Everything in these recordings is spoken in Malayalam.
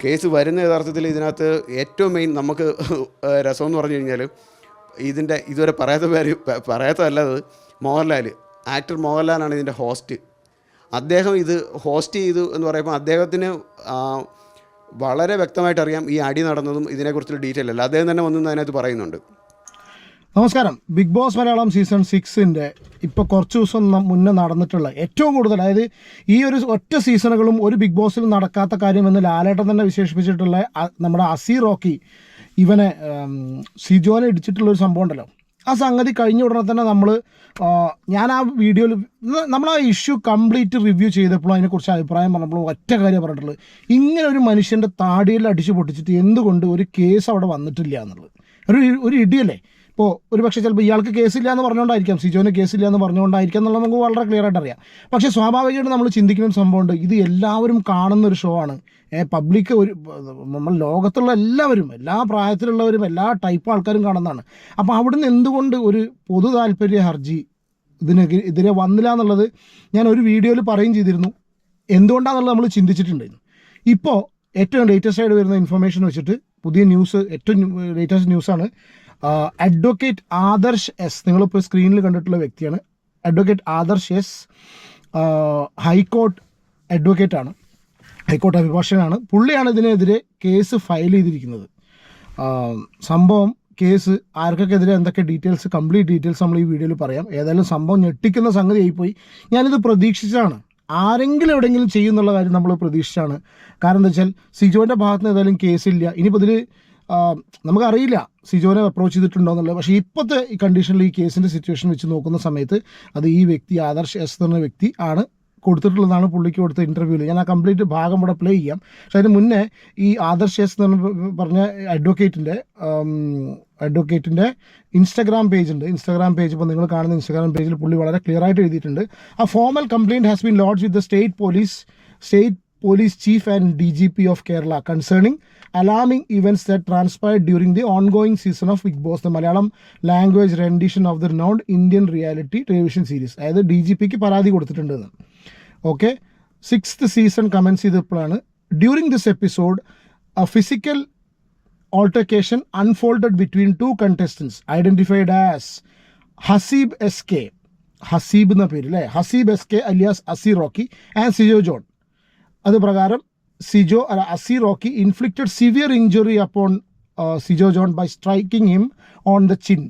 കേസ് വരുന്ന യഥാർത്ഥത്തിൽ ഇതിനകത്ത് ഏറ്റവും മെയിൻ നമുക്ക് രസമെന്ന് പറഞ്ഞു കഴിഞ്ഞാൽ ഇതിൻ്റെ ഇതുവരെ പറയാത്തതല്ലത് മോഹൻലാൽ, ആക്ടർ മോഹൻലാലാണ് ഇതിൻ്റെ ഹോസ്റ്റ്. അദ്ദേഹം ഇത് ഹോസ്റ്റ് ചെയ്തു എന്ന് പറയുമ്പോൾ അദ്ദേഹത്തിന് വളരെ വ്യക്തമായിട്ട് അറിയാം ഈ അടി നടന്നതും ഇതിനെക്കുറിച്ചുള്ള ഡീറ്റെയിൽ അല്ല. അദ്ദേഹം തന്നെ വന്നു അതിനകത്ത് പറയുന്നുണ്ട്. നമസ്കാരം. ബിഗ് ബോസ് മലയാളം സീസൺ 6 ഇപ്പോൾ കുറച്ച് ദിവസം മുന്നേ നടന്നിട്ടുള്ള ഏറ്റവും കൂടുതൽ, അതായത് ഈ ഒരു ഒറ്റ സീസണുകളും ഒരു ബിഗ് ബോസിൽ നടക്കാത്ത കാര്യമെന്ന് ലാലേട്ടൻ തന്നെ വിശേഷിപ്പിച്ചിട്ടുള്ള നമ്മുടെ അസി റോക്കി ഇവനെ സിജോനെ ഇടിച്ചിട്ടുള്ളൊരു സംഭവം ഉണ്ടല്ലോ. ആ സംഗതി കഴിഞ്ഞ ഉടനെ തന്നെ ഞാൻ ആ വീഡിയോയിൽ നമ്മൾ ആ ഇഷ്യൂ കംപ്ലീറ്റ് റിവ്യൂ ചെയ്തപ്പോൾ അതിനെക്കുറിച്ച് അഭിപ്രായം പറഞ്ഞപ്പോൾ ഒറ്റ കാര്യം പറഞ്ഞിട്ടുള്ളത്, ഇങ്ങനെ ഒരു മനുഷ്യൻ്റെ താടിയിൽ അടിച്ചു പൊട്ടിച്ചിട്ട് എന്തുകൊണ്ട് ഒരു കേസ് അവിടെ വന്നിട്ടില്ല എന്നുള്ളത്. ഒരു ഇടിയല്ലേ. ഇപ്പോൾ ഒരു പക്ഷേ ചിലപ്പോൾ ഇയാൾക്ക് കേസില്ല എന്ന് പറഞ്ഞുകൊണ്ടായിരിക്കാം, സിജോന് കേസില്ല എന്ന് പറഞ്ഞുകൊണ്ടായിരിക്കാം എന്നുള്ളത് നമുക്ക് വളരെ ക്ലിയർ ആയിട്ട് അറിയാം. പക്ഷേ സ്വാഭാവികമായിട്ട് നമ്മൾ ചിന്തിക്കുന്ന ഒരു സംഭവമുണ്ട്, ഇത് എല്ലാവരും കാണുന്ന ഒരു ഷോ ആണ്. പബ്ലിക് നമ്മൾ ലോകത്തുള്ള എല്ലാവരും, എല്ലാ പ്രായത്തിലുള്ളവരും, എല്ലാ ടൈപ്പ് ആൾക്കാരും കാണുന്നതാണ്. അപ്പോൾ അവിടുന്ന് എന്തുകൊണ്ട് ഒരു പൊതു താല്പര്യ ഹർജി ഇതിനെതിരെ വന്നില്ല എന്നുള്ളത് ഞാൻ ഒരു വീഡിയോയിൽ പറയുകയും ചെയ്തിരുന്നു. എന്തുകൊണ്ടാണെന്നുള്ളത് നമ്മൾ ചിന്തിച്ചിട്ടുണ്ടായിരുന്നു. ഇപ്പോൾ ഏറ്റവും ലേറ്റസ്റ്റ് ആയിട്ട് വരുന്ന ഇൻഫർമേഷൻ വെച്ചിട്ട് പുതിയ ന്യൂസ്, ഏറ്റവും ലേറ്റസ്റ്റ് ന്യൂസാണ്. അഡ്വക്കേറ്റ് ആദർശ് എസ്, നിങ്ങളിപ്പോൾ സ്ക്രീനിൽ കണ്ടിട്ടുള്ള വ്യക്തിയാണ്. അഡ്വക്കേറ്റ് ആദർശ് എസ് ഹൈക്കോർട്ട് അഡ്വക്കേറ്റാണ്, ഹൈക്കോർട്ട് അഭിഭാഷകനാണ്. പുള്ളിയാണ് ഇതിനെതിരെ കേസ് ഫയൽ ചെയ്തിരിക്കുന്നത്. സംഭവം കേസ് ആർക്കൊക്കെതിരെ എന്തൊക്കെ ഡീറ്റെയിൽസ്, കംപ്ലീറ്റ് ഡീറ്റെയിൽസ് നമ്മൾ ഈ വീഡിയോയിൽ പറയാം. ഏതായാലും സംഭവം ഞെട്ടിക്കുന്ന സംഗതി ആയിപ്പോയി. ഞാനിത് പ്രതീക്ഷിച്ചാണ്, ആരെങ്കിലും എവിടെയെങ്കിലും ചെയ്യുന്നുള്ള കാര്യം നമ്മൾ പ്രതീക്ഷിച്ചാണ്. കാരണം എന്താ വെച്ചാൽ സിജോൻ്റെ ഭാഗത്ത് നിന്ന് ഏതായാലും കേസില്ല. ഇനിയിപ്പോൾ ഇതിൽ നമുക്കറിയില്ല സിജോനെ അപ്രോച്ച് ചെയ്തിട്ടുണ്ടോ എന്നുള്ളത്. പക്ഷേ ഇപ്പോഴത്തെ ഈ കണ്ടീഷനിൽ ഈ കേസിൻ്റെ സിറ്റുവേഷൻ വെച്ച് നോക്കുന്ന സമയത്ത് അത് ഈ വ്യക്തി ആദർശ് എസ് എന്ന വ്യക്തി ആണ് കൊടുത്തിട്ടുള്ളതാണ്. പുള്ളിക്ക് കൊടുത്ത ഇൻ്റർവ്യൂവിൽ ഞാൻ ആ കംപ്ലീറ്റ് ഭാഗം ഇവിടെ പ്ലേ ചെയ്യാം. പക്ഷേ അതിന് മുന്നേ ഈ ആദർശ് എസ് എന്ന് പറഞ്ഞ അഡ്വക്കേറ്റിൻ്റെ ഇൻസ്റ്റാഗ്രാം പേജ് ഉണ്ട്. ഇൻസ്റ്റാഗ്രാം പേജ് ഇപ്പോൾ നിങ്ങൾ കാണുന്ന ഇൻസ്റ്റാഗ്രാം പേജിൽ പുള്ളി വളരെ ക്ലിയർ ആയിട്ട് എഴുതിയിട്ടുണ്ട്. A formal complaint has been lodged with the state police chief and DGP of Kerala concerning alarming events that transpired during the ongoing season of Big Boss, the Malayalam language rendition of the renowned Indian reality television series. അതായത് DGPക്ക് പരാതി കൊടുത്തിട്ടുണ്ടെന്ന്. ഓക്കെ, 6th സീസൺ കമൻസ് ചെയ്തപ്പോഴാണ് during this episode a physical altercation unfolded between two contestants identified as Haseeb എന്ന പേര് അല്ലേ, Haseeb SK alias Asi Rocky and Sijo John. അത് പ്രകാരം Asi Rocky inflicted severe injury upon Sijo John by striking him on the chin,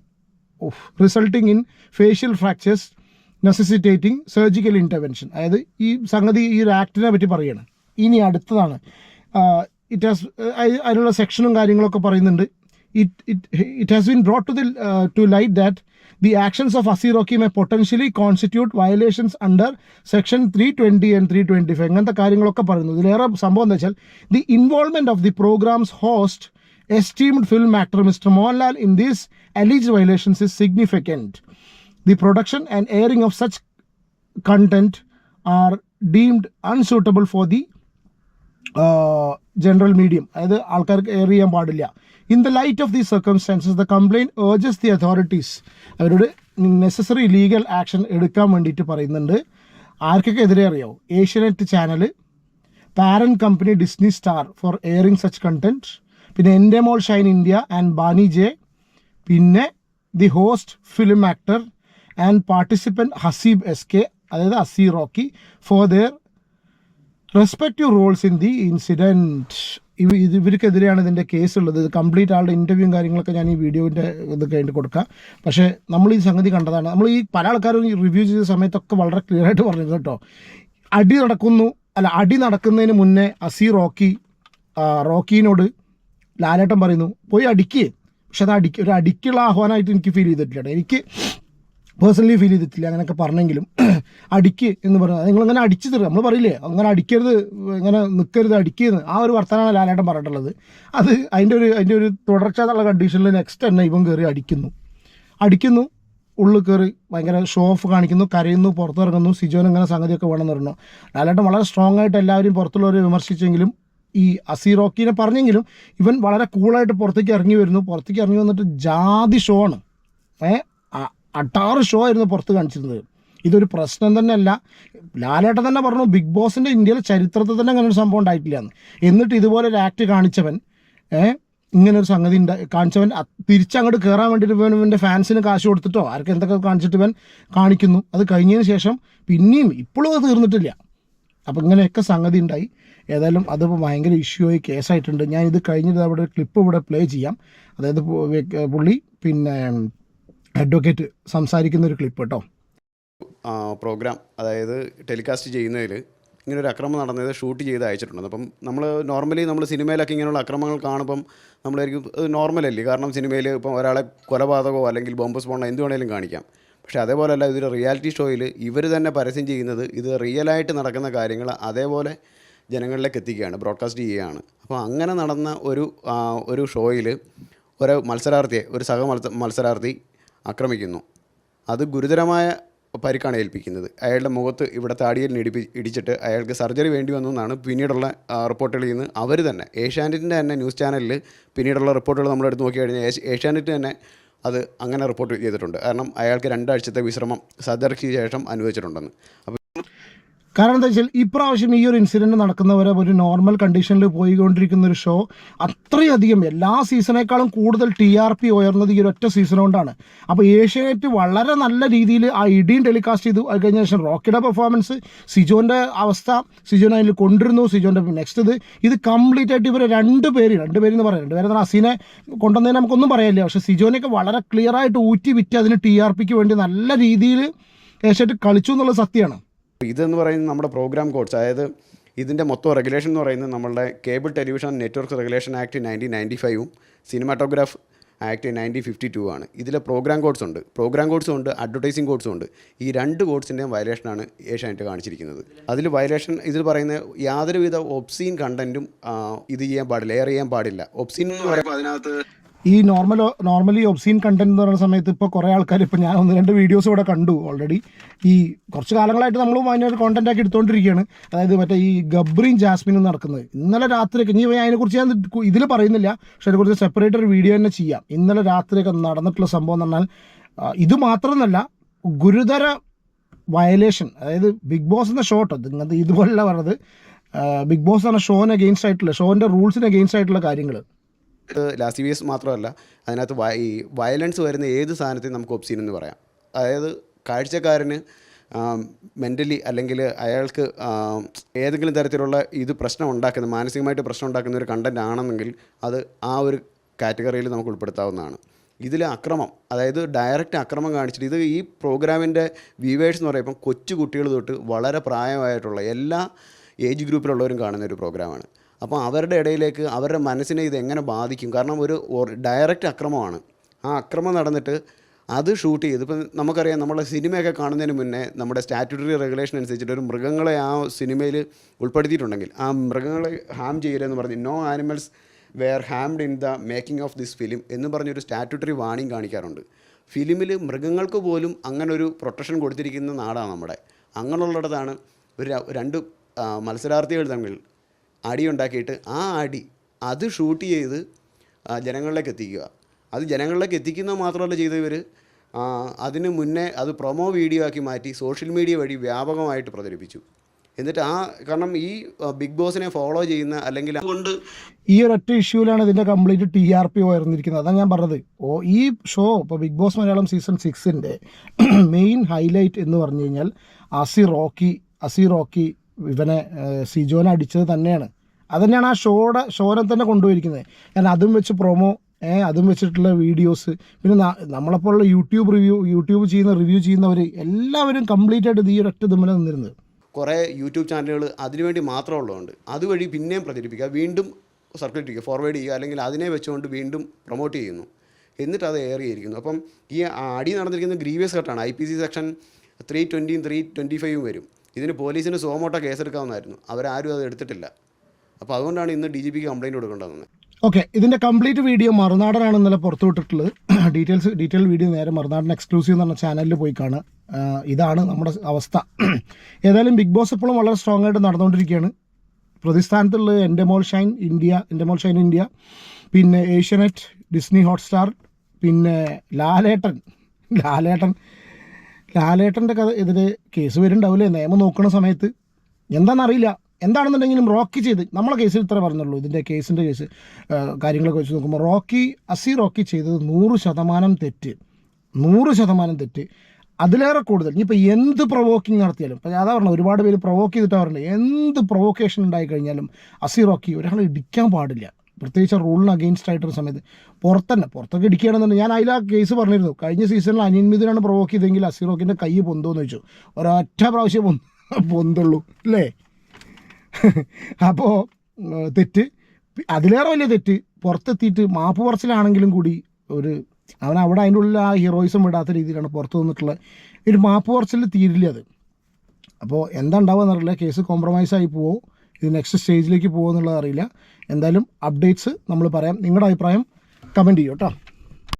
resulting in facial fractures necessitating surgical intervention. അതായത് ഈ സംഗതി, ഈ ഒരു ആക്ടിനെ പറ്റി പറയുകയാണ്. ഇനി അടുത്തതാണ്, അതിനുള്ള സെക്ഷനും കാര്യങ്ങളൊക്കെ പറയുന്നുണ്ട്. It has been brought to light that the actions of Assi Rocky may potentially constitute violations under section 320 and 325. അങ്ങനത്തെ കാര്യങ്ങളൊക്കെ പറയുന്നു. ഇതിലേറെ സംഭവം എന്താ വെച്ചാൽ, the involvement of the program's host, esteemed film actor Mr. Mohanlal, in these alleged violations is significant. The production and airing of such content are deemed unsuitable for the general medium. അതായത് ആൾക്കാർക്ക് എയർ ചെയ്യാൻ പാടില്ല. In the light of these circumstances, the complaint urges the authorities അവരോട് നെസസറി ലീഗൽ ആക്ഷൻ എടുക്കാൻ വേണ്ടിയിട്ട് പറയുന്നുണ്ട്. ആർക്കൊക്കെ എതിരെ അറിയാവോ? Asianet channel, parent company Disney Star for airing such content, പിന്നെ Endemol Shine India and Banijay, പിന്നെ the host film actor and participant Haseeb SK, അതായത് Asi Rocky, for their respective roles in the incident. ഇവർക്കെതിരെയാണ് ഇതിൻ്റെ കേസുള്ളത്. ഇത് കംപ്ലീറ്റ് ആളുടെ ഇൻ്റർവ്യൂവും കാര്യങ്ങളൊക്കെ ഞാൻ ഈ വീഡിയോൻ്റെ ഇത് കഴിഞ്ഞിട്ട് കൊടുക്കാം. പക്ഷേ നമ്മൾ ഈ സംഗതി കണ്ടതാണ്. നമ്മൾ ഈ പല ആൾക്കാരും റിവ്യൂ ചെയ്ത സമയത്തൊക്കെ വളരെ ക്ലിയർ ആയിട്ട് പറഞ്ഞത് കേട്ടോ, അടി നടക്കുന്നതിന് മുന്നേ അസി റോക്കിനോട് ലാലേട്ടൻ പറയുന്നു പോയി അടിക്ക്. പക്ഷെ അത് ഒരു അടിക്കുള്ള ആഹ്വാനമായിട്ട് എനിക്ക് ഫീൽ ചെയ്തിട്ടില്ല. എനിക്ക് പേഴ്സണലി ഫീൽ ചെയ്തിട്ടില്ല. അങ്ങനെയൊക്കെ പറഞ്ഞെങ്കിലും അടിക്ക് എന്ന് പറഞ്ഞാൽ നിങ്ങളങ്ങനെ അടിച്ചു തരും, നമ്മൾ പറയില്ലേ അങ്ങനെ അടിക്കരുത്, ഇങ്ങനെ നിൽക്കരുത്, അടിക്കുന്നു, ആ ഒരു വർത്തമാനമാണ് ലാലേട്ടൻ പറഞ്ഞിട്ടുള്ളത്. അത് അതിൻ്റെ ഒരു തുടർച്ച എന്നുള്ള കണ്ടീഷനിൽ നെക്സ്റ്റ് തന്നെ ഇവൻ കയറി അടിക്കുന്നു, ഉള്ളിൽ കയറി ഭയങ്കര ഷോ ഓഫ് കാണിക്കുന്നു, കരയുന്നു, പുറത്തിറങ്ങുന്നു. സിജോൻ ഇങ്ങനെ സംഗതിയൊക്കെ വേണമെന്ന് പറഞ്ഞു. ലാലേട്ടൻ വളരെ സ്ട്രോങ് ആയിട്ട് എല്ലാവരും പുറത്തുള്ളവരെ വിമർശിച്ചെങ്കിലും ഈ അസി റോക്കിനെ പറഞ്ഞെങ്കിലും ഇവൻ വളരെ കൂളായിട്ട് പുറത്തേക്ക് ഇറങ്ങി വന്നിട്ട് ജാതി ഷോ ആണ്. അട്ടാറ് ഷോ ആയിരുന്നു പുറത്ത് കാണിച്ചിരുന്നത്. ഇതൊരു പ്രശ്നം തന്നെയല്ല. ലാലേട്ടൻ തന്നെ പറഞ്ഞു ബിഗ് ബോസിൻ്റെ ഇന്ത്യയിലെ ചരിത്രത്തിൽ തന്നെ അങ്ങനെ ഒരു സംഭവം ഉണ്ടായിട്ടില്ല എന്ന്. എന്നിട്ട് ഇതുപോലെ ഒരു ആക്ട് കാണിച്ചവൻ ഇങ്ങനൊരു സംഗതി കാണിച്ചവൻ തിരിച്ചങ്ങോട്ട് കയറാൻ വേണ്ടിയിട്ട് ഇവൻ്റെ ഫാൻസിന് കാശ് കൊടുത്തിട്ടോ ആർക്ക് എന്തൊക്കെ കാണിച്ചിട്ട് ഇവൻ കാണിക്കുന്നു. അത് കഴിഞ്ഞതിന് ശേഷം പിന്നെയും ഇപ്പോഴും അത് തീർന്നിട്ടില്ല. അപ്പോൾ ഇങ്ങനെയൊക്കെ സംഗതി ഉണ്ടായി. ഏതായാലും അതിപ്പോൾ ഭയങ്കര ഇഷ്യൂ ആയി കേസായിട്ടുണ്ട്. ഞാൻ ഇത് കഴിഞ്ഞിട്ട് അവിടെ ഒരു ക്ലിപ്പ് ഇവിടെ പ്ലേ ചെയ്യാം. അതായത് പുള്ളി പിന്നെ അഡ്വക്കേറ്റ് സംസാരിക്കുന്ന ഒരു ക്ലിപ്പ് കേട്ടോ. പ്രോഗ്രാം അതായത് ടെലികാസ്റ്റ് ചെയ്യുന്നതിൽ ഇങ്ങനൊരു അക്രമം നടന്നത് ഷൂട്ട് ചെയ്ത് അയച്ചിട്ടുണ്ട്. അപ്പം നോർമലി നമ്മൾ സിനിമയിലൊക്കെ ഇങ്ങനെയുള്ള അക്രമങ്ങൾ കാണുമ്പം നമ്മളായിരിക്കും അത് നോർമലല്ലേ, കാരണം സിനിമയിൽ ഇപ്പം ഒരാളെ കൊലപാതകമോ അല്ലെങ്കിൽ ബോംബ് സ്ഫോടനം എന്ത് വേണമെങ്കിലും കാണിക്കാം. പക്ഷേ അതേപോലെയല്ല, ഇതൊരു റിയാലിറ്റി ഷോയിൽ ഇവർ തന്നെ പരസ്യം ചെയ്യുന്നത് ഇത് റിയലായിട്ട് നടക്കുന്ന കാര്യങ്ങൾ അതേപോലെ ജനങ്ങളിലേക്ക് എത്തിക്കുകയാണ്, ബ്രോഡ്കാസ്റ്റ് ചെയ്യുകയാണ്. അപ്പോൾ അങ്ങനെ നടന്ന ഒരു ഷോയിൽ ഒരു മത്സരാർത്ഥിയെ ഒരു മത്സരാർത്ഥി ആക്രമിക്കുന്നു. അത് ഗുരുതരമായ പരിക്കാണ് ഏൽപ്പിക്കുന്നത്. അയാളുടെ മുഖത്ത് ഇവിടെ താടിയിൽ ഇടിച്ചിട്ട് അയാൾക്ക് സർജറി വേണ്ടി വന്നു എന്നാണ് പിന്നീടുള്ള റിപ്പോർട്ടുകളിൽ നിന്ന് അവർ തന്നെ ഏഷ്യാനെറ്റിൻ്റെ തന്നെ ന്യൂസ് ചാനലിൽ പിന്നീടുള്ള റിപ്പോർട്ടുകൾ നമ്മളെടുത്ത് നോക്കി കഴിഞ്ഞാൽ ഏഷ്യാനെറ്റ് തന്നെ അത് അങ്ങനെ റിപ്പോർട്ട് ചെയ്തിട്ടുണ്ട്. കാരണം അയാൾക്ക് 2 ആഴ്ചത്തെ വിശ്രമം സർജറിക്ക് ശേഷം അനുവദിച്ചിട്ടുണ്ടെന്ന്. അപ്പോൾ കാരണം എന്താ വെച്ചാൽ ഇപ്രാവശ്യം ഈ ഒരു ഇൻസിഡൻറ്റ് നടക്കുന്നവരെ ഒരു നോർമൽ കണ്ടീഷനിൽ പോയിക്കൊണ്ടിരിക്കുന്ന ഒരു ഷോ അത്രയധികം എല്ലാ സീസണേക്കാളും കൂടുതൽ TRP ഉയർന്നത് ഈ ഒരു ഒറ്റ സീസൺ കൊണ്ടാണ്. അപ്പോൾ ഏഷ്യാനെറ്റ് വളരെ നല്ല രീതിയിൽ ആ ഇടിയും ടെലികാസ്റ്റ് ചെയ്തു. അത് കഴിഞ്ഞ ശേഷം റോക്കിയുടെ പെർഫോമൻസ്, സിജോൻ്റെ അവസ്ഥ, സിജോനെ അതിൽ കൊണ്ടിരുന്നു, സിജോൻ്റെ നെക്സ്റ്റ് ഇത് കംപ്ലീറ്റ് ആയിട്ട് ഇവർ രണ്ടുപേരെന്ന് പറയാം. രണ്ടുപേരെന്ന് പറഞ്ഞാൽ അസീനെ കൊണ്ടുവന്നതിന് നമുക്കൊന്നും പറയാനില്ല. പക്ഷേ സിജോനെയൊക്കെ വളരെ ക്ലിയർ ആയിട്ട് ഊറ്റി വിറ്റ് അതിന് TRPക്ക് വേണ്ടി നല്ല രീതിയിൽ ഏഷ്യാനെറ്റ് കളിച്ചു എന്നുള്ളത് സത്യമാണ്. ഇതെന്ന് പറയുന്നത് നമ്മുടെ പ്രോഗ്രാം കോഡ്സ്, അതായത് ഇതിൻ്റെ മൊത്തം റെഗുലേഷൻ എന്ന് പറയുന്നത് നമ്മളുടെ cable television network regulation act 1995 cinematograph act 1952 ആണ്. ഇതിലെ പ്രോഗ്രാം കോഡ്സും ഉണ്ട്, അഡ്വർടൈസിങ് കോഡ്സും ഉണ്ട്. ഈ 2 കോഡ്സിൻ്റെയും വയലേഷനാണ് ഏഷ്യാനെറ്റ് കാണിച്ചിരിക്കുന്നത്. അതിൽ വയലേഷൻ ഇതിൽ പറയുന്ന യാതൊരുവിധ ഒബ്സീൻ കണ്ടൻറ്റും ഇത് ചെയ്യാൻ പാടില്ല, എയർ ചെയ്യാൻ പാടില്ല. ഒബ്സീൻ എന്ന് പറയുമ്പോൾ അതിനകത്ത് ഈ നോർമലി ഒബ്സീൻ കണ്ടന്റ് എന്ന് പറയുന്ന സമയത്ത് ഇപ്പോൾ കുറേ ആൾക്കാർ, ഇപ്പോൾ ഞാൻ 1-2 വീഡിയോസ് ഇവിടെ കണ്ടു ഓൾറെഡി. ഈ കുറച്ച് കാലങ്ങളായിട്ട് നമ്മളും അതിനൊരു കോണ്ടന്റ് ആക്കി എടുത്തുകൊണ്ടിരിക്കുകയാണ്. അതായത് മറ്റേ ഈ ഗബ്രിയും ജാസ്മിനും നടക്കുന്നത്. ഇന്നലെ രാത്രിയൊക്കെ ഇനി അതിനെക്കുറിച്ച് ഞാൻ ഇതിൽ പറയുന്നില്ല, പക്ഷെ അതിനെക്കുറിച്ച് സെപ്പറേറ്റ് ഒരു വീഡിയോ തന്നെ ചെയ്യാം. ഇന്നലെ രാത്രിയൊക്കെ നടന്നിട്ടുള്ള സംഭവം എന്ന് പറഞ്ഞാൽ ഇത് മാത്രമൊന്നുമല്ല, ഗുരുതര വയലേഷൻ. അതായത് ബിഗ് ബോസ് എന്ന ഷോട്ടോ ഇങ്ങനത്തെ ഇതുപോലെയല്ല പറഞ്ഞത്, ബിഗ് ബോസ് എന്ന ഷോന് അഗെയിൻസ്റ്റ് ആയിട്ടുള്ള, ഷോൻ്റെ റൂൾസിന് അഗെയിൻസ്റ്റ് ആയിട്ടുള്ള കാര്യങ്ങൾ. ലാസ്റ്റ് വീസ് മാത്രമല്ല, അതിനകത്ത് ഈ വയലൻസ് വരുന്ന ഏത് സാധനത്തെയും നമുക്ക് ഒബ്സീൻ എന്ന് പറയാം. അതായത് കാഴ്ചക്കാരന് മെൻ്റലി അല്ലെങ്കിൽ അയാൾക്ക് ഏതെങ്കിലും തരത്തിലുള്ള പ്രശ്നം ഉണ്ടാക്കുന്ന, മാനസികമായിട്ട് പ്രശ്നം ഉണ്ടാക്കുന്ന ഒരു കണ്ടൻ്റ് ആണെന്നെങ്കിൽ അത് ആ ഒരു കാറ്റഗറിയിൽ നമുക്ക് ഉൾപ്പെടുത്താവുന്നതാണ്. ഇതിൽ അക്രമം, അതായത് ഡയറക്റ്റ് അക്രമം കാണിച്ചിട്ട്, ഇത് ഈ പ്രോഗ്രാമിൻ്റെ വ്യൂവേഴ്സ് എന്ന് പറയുമ്പം കൊച്ചു കുട്ടികൾ തൊട്ട് വളരെ പ്രായമായിട്ടുള്ള എല്ലാ ഏജ് ഗ്രൂപ്പിലുള്ളവരും കാണുന്ന ഒരു പ്രോഗ്രാമാണ്. അപ്പോൾ അവരുടെ ഇടയിലേക്ക് അവരുടെ മനസ്സിനെ ഇത് എങ്ങനെ ബാധിക്കും? കാരണം ഒരു ഡയറക്റ്റ് അക്രമമാണ്. ആ അക്രമം നടന്നിട്ട് അത് ഷൂട്ട് ചെയ്ത്, ഇപ്പം നമുക്കറിയാം, നമ്മളെ സിനിമയൊക്കെ കാണുന്നതിന് മുന്നേ നമ്മുടെ സ്റ്റാറ്റ്യൂട്ടറി റെഗുലേഷൻ അനുസരിച്ചിട്ട് ഒരു മൃഗങ്ങളെ ആ സിനിമയിൽ ഉൾപ്പെടുത്തിയിട്ടുണ്ടെങ്കിൽ ആ മൃഗങ്ങളെ ഹാം ചെയ്യലെന്ന് പറഞ്ഞ് no animals were harmed in the making of this film എന്ന് പറഞ്ഞൊരു സ്റ്റാറ്റ്യൂട്ടറി വാണിംഗ് കാണിക്കാറുണ്ട്. ഫിലിമിൽ മൃഗങ്ങൾക്ക് പോലും അങ്ങനൊരു പ്രൊട്ടക്ഷൻ കൊടുത്തിരിക്കുന്ന നാടാണ് നമ്മുടെ. അങ്ങനെയുള്ളിടത്താണ് ഒരു 2 മത്സരാർത്ഥികൾ തമ്മിൽ അടിയുണ്ടാക്കിയിട്ട് ആ അടി അത് ഷൂട്ട് ചെയ്ത് ജനങ്ങളിലേക്ക് എത്തിക്കുക. അത് ജനങ്ങളിലേക്ക് എത്തിക്കുന്നത് മാത്രമല്ല ചെയ്തവർ, അതിന് മുന്നേ അത് പ്രൊമോ വീഡിയോ ആക്കി മാറ്റി സോഷ്യൽ മീഡിയ വഴി വ്യാപകമായിട്ട് പ്രചരിപ്പിച്ചു. എന്നിട്ട് കാരണം ഈ ബിഗ് ബോസിനെ ഫോളോ ചെയ്യുന്ന, അല്ലെങ്കിൽ അതുകൊണ്ട് ഈ ഒരൊറ്റ ഇഷ്യൂവിലാണ് ഇതിൻ്റെ കംപ്ലീറ്റ് TRP ഉയർന്നിരിക്കുന്നത്. അതാണ് ഞാൻ പറഞ്ഞത്. ഈ ഷോ ഇപ്പോൾ ബിഗ് ബോസ് മലയാളം സീസൺ 6ൻ്റെ മെയിൻ ഹൈലൈറ്റ് എന്ന് പറഞ്ഞു കഴിഞ്ഞാൽ അസി റോക്കി ഇവനെ സിജോനെ അടിച്ചത് തന്നെയാണ്. അതുതന്നെയാണ് ആ ഷോനെ തന്നെ കൊണ്ടുപോയിരിക്കുന്നത്. ഞാൻ അതും വെച്ച് പ്രൊമോ, അതും വെച്ചിട്ടുള്ള വീഡിയോസ്, പിന്നെ നമ്മളെപ്പോലുള്ള യൂട്യൂബ് റിവ്യൂ ചെയ്യുന്നവർ എല്ലാവരും കംപ്ലീറ്റ് ആയിട്ട് ഈ ഒരൊറ്റ ഇതുമ്മൽ നിന്നിരുന്നത്. കുറേ യൂട്യൂബ് ചാനലുകൾ അതിനുവേണ്ടി മാത്രമുള്ളതുകൊണ്ട് അതുവഴി പിന്നെയും പ്രചരിപ്പിക്കുക, വീണ്ടും സർക്കുലേറ്റ് ചെയ്യുക, ഫോർവേഡ് ചെയ്യുക, അല്ലെങ്കിൽ അതിനെ വെച്ചുകൊണ്ട് വീണ്ടും പ്രൊമോട്ട് ചെയ്യുന്നു, എന്നിട്ട് അത് എയർ ചെയ്തിരിക്കുന്നു. അപ്പം ഈ അടി നടന്നിരിക്കുന്നത് ഗ്രീവിയസ് കട്ടാണ്. IPC സെക്ഷൻ 320 325 വരും. ഇതിന് പോലീസിന് സോമോട്ടോ കേസെടുക്കാവുന്നതായിരുന്നു, അവരാരും അത് എടുത്തിട്ടില്ല. അപ്പോൾ അതുകൊണ്ടാണ് ഇന്ന് DGPക്ക് കംപ്ലയിൻറ്റ് കൊടുക്കേണ്ടതെന്ന്. ഓക്കെ, ഇതിൻ്റെ കംപ്ലീറ്റ് വീഡിയോ മറുനാടനാണ് ഇന്നലെ പുറത്തുവിട്ടിട്ടുള്ളത്. ഡീറ്റെയിൽ വീഡിയോ നേരെ മറുനാടൻ എക്സ്ക്ലൂസീവ് എന്ന് പറഞ്ഞ ചാനലിൽ പോയി കാണുക. ഇതാണ് നമ്മുടെ അവസ്ഥ. ഏതായാലും ബിഗ് ബോസ് ഇപ്പോഴും വളരെ സ്ട്രോങ് ആയിട്ട് നടന്നുകൊണ്ടിരിക്കുകയാണ്. പ്രതിസ്ഥാനത്തുള്ളത് എൻഡമോൾ ഷൈൻ ഇന്ത്യ, പിന്നെ ഏഷ്യാനെറ്റ്, ഡിസ്നി ഹോട്ട്സ്റ്റാർ, പിന്നെ ലാലേട്ടൻ ലാലേട്ടൻ്റെ എതിരെ കേസ് വരുന്നുണ്ടാവില്ലേ നിയമം നോക്കുന്ന സമയത്ത്? എന്താണെന്നറിയില്ല. എന്താണെന്നുണ്ടെങ്കിലും റോക്കി ചെയ്ത് നമ്മളെ കേസിൽ ഇത്ര പറഞ്ഞുള്ളൂ. ഇതിൻ്റെ കേസിൻ്റെ കാര്യങ്ങളൊക്കെ വെച്ച് നോക്കുമ്പോൾ റോക്കി ചെയ്തത് 100% തെറ്റ്. 100% തെറ്റ്. അതിലേറെ കൂടുതൽ ഇനിയിപ്പോൾ എന്ത് പ്രൊവോക്കിങ് നടത്തിയാലും, ഇപ്പോൾ അതാ പറഞ്ഞത്, ഒരുപാട് പേര് പ്രൊവോക്ക് ചെയ്തിട്ടാണ് പറഞ്ഞത്, എന്ത് പ്രൊവോക്കേഷൻ ഉണ്ടായി കഴിഞ്ഞാലും റോക്കി ഒരാളെ ഇടിക്കാൻ പാടില്ല. പ്രത്യേകിച്ച് റൂളിന് അഗെയിൻസ്റ്റ് ആയിട്ടൊരു സമയത്ത് പുറത്തൊക്കെ ഇടിക്കുകയാണെന്നുണ്ടെങ്കിൽ, ഞാൻ അതിൽ ആ കേസ് പറഞ്ഞിരുന്നു. കഴിഞ്ഞ സീസണിൽ അനിയൻ മിഥുനാണ് പ്രൊവോക്ക് ചെയ്തെങ്കിൽ റോക്കിൻ്റെ കൈ പൊന്തോന്ന് ചോദിച്ചു. ഒരൊറ്റ പ്രാവശ്യം പൊന്തുള്ളൂ അല്ലേ? അപ്പോൾ തെറ്റ്. അതിലേറെ വലിയ തെറ്റ് പുറത്തെത്തിയിട്ട് മാപ്പ് പറച്ചിലാണെങ്കിലും കൂടി അവൻ അവിടെ അതിൻ്റെ ഉള്ളിൽ ആ ഹീറോയിസം വിടാത്ത രീതിയിലാണ് പുറത്ത് നിന്നിട്ടുള്ള ഒരു മാപ്പ് പറച്ചിൽ തീരില്ല അത്. അപ്പോൾ എന്താ ഉണ്ടാവുക എന്നറിയില്ല. കേസ് കോംപ്രമൈസ് ആയി പോവോ, ഇത് നെക്സ്റ്റ് സ്റ്റേജിലേക്ക് പോകുമോ എന്നുള്ളത് അറിയില്ല. എന്തായാലും അപ്ഡേറ്റ്സ് നമ്മൾ പറയാം. നിങ്ങളുടെ അഭിപ്രായം കമൻറ്റ് ചെയ്യൂ കേട്ടോ.